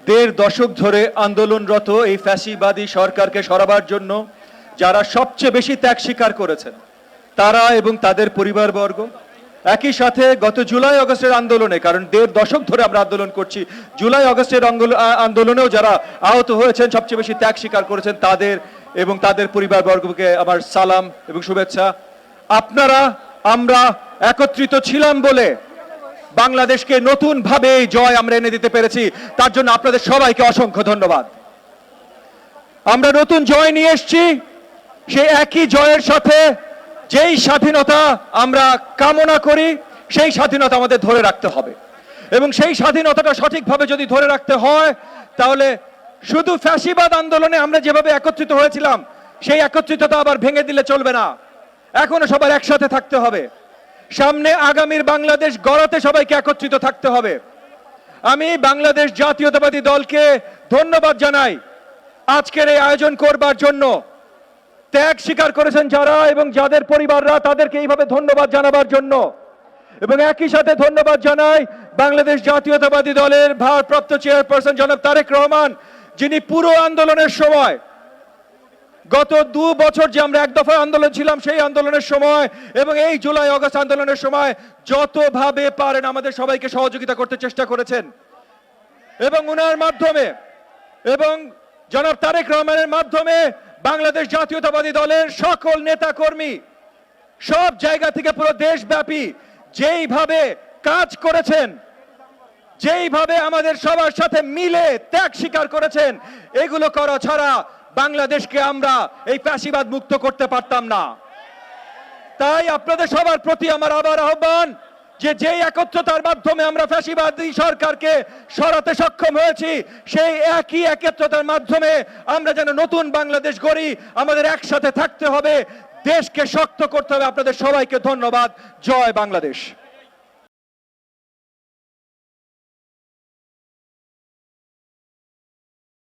দেড় দশক ধরে আন্দোলনরত এই ফ্যাসিবাদী সরকারকে সরাবার জন্য যারা সবচেয়ে বেশি ত্যাগ স্বীকার করেছেন তারা এবং তাদের পরিবারবর্গ, একই সাথে গত জুলাই আগস্টের আন্দোলনে, কারণ দেড় দশক ধরে আমরা আন্দোলন করছি, জুলাই আগস্টের আন্দোলনেও যারা আহত হয়েছেন, সবচেয়ে বেশি ত্যাগ স্বীকার করেছেন তাদের এবং তাদের পরিবারবর্গকে আমার সালাম এবং শুভেচ্ছা। আপনারা আমরা একত্রিত ছিলাম বলে বাংলাদেশকে নতুন ভাবে জয় আমরা এনে দিতে পেরেছি, তার জন্য আপনাদের সবাইকে অসংখ্য ধন্যবাদ। আমরা নতুন জয় নিয়ে এসেছি, সেই একই জয়ের সাথে যেই স্বাধীনতা আমরা কামনা করি সেই স্বাধীনতা আমাদের ধরে রাখতে হবে, এবং সেই স্বাধীনতাটা সঠিকভাবে যদি ধরে রাখতে হয় তাহলে শুধু ফ্যাসিবাদ আন্দোলনে আমরা যেভাবে একত্রিত হয়েছিলাম সেই একত্রিততা আবার ভেঙে দিলে চলবে না। এখনো সবার একসাথে থাকতে হবে, সামনে আগামীর বাংলাদেশ গড়াতে সবাইকে একত্রিত থাকতে হবে। আমি বাংলাদেশ জাতীয়তাবাদী দলকে ধন্যবাদ জানাই আজকের এই আয়োজন করবার জন্য। ত্যাগ স্বীকার করেছেন যারা এবং যাদের পরিবাররা, তাদেরকে এইভাবে ধন্যবাদ জানাবার জন্য। এবং একই সাথে ধন্যবাদ জানাই বাংলাদেশ জাতীয়তাবাদী দলের ভারপ্রাপ্ত চেয়ারপারসন জনাব তারেক রহমান, যিনি পুরো আন্দোলনের সময়, গত 2 বছর যে আমরা এক দফা আন্দোলন ছিলাম সেই আন্দোলনের সময় এবং এই জুলাই আগস্ট আন্দোলনের সময় যতভাবে পারেন আমাদের সবাইকে সহযোগিতা করতে চেষ্টা করেছেন। এবং উনার মাধ্যমে এবং জনাব তারেক রহমানের মাধ্যমে বাংলাদেশ জাতীয়তাবাদী দলের সকল নেতা কর্মী সব জায়গা থেকে পুরো দেশব্যাপী যেইভাবে কাজ করেছেন, যেইভাবে আমাদের সবার সাথে মিলে ত্যাগ স্বীকার করেছেন, এগুলো করা ছাড়া বাংলাদেশকে আমরা এই ফ্যাসিবাদ মুক্ত করতে পারতাম না। তাই আপনাদের সবার প্রতি আমার আবার আহ্বান যে যেই একত্রতার মাধ্যমে আমরা ফ্যাসিবাদী সরকারকে সরাতে সক্ষম হয়েছি, সেই একই একত্রতার মাধ্যমে আমরা যেন নতুন বাংলাদেশ গড়ি। আমাদের একসাথে থাকতে হবে, দেশকে শক্ত করতে হবে। আপনাদের সবাইকে ধন্যবাদ। জয় বাংলাদেশ।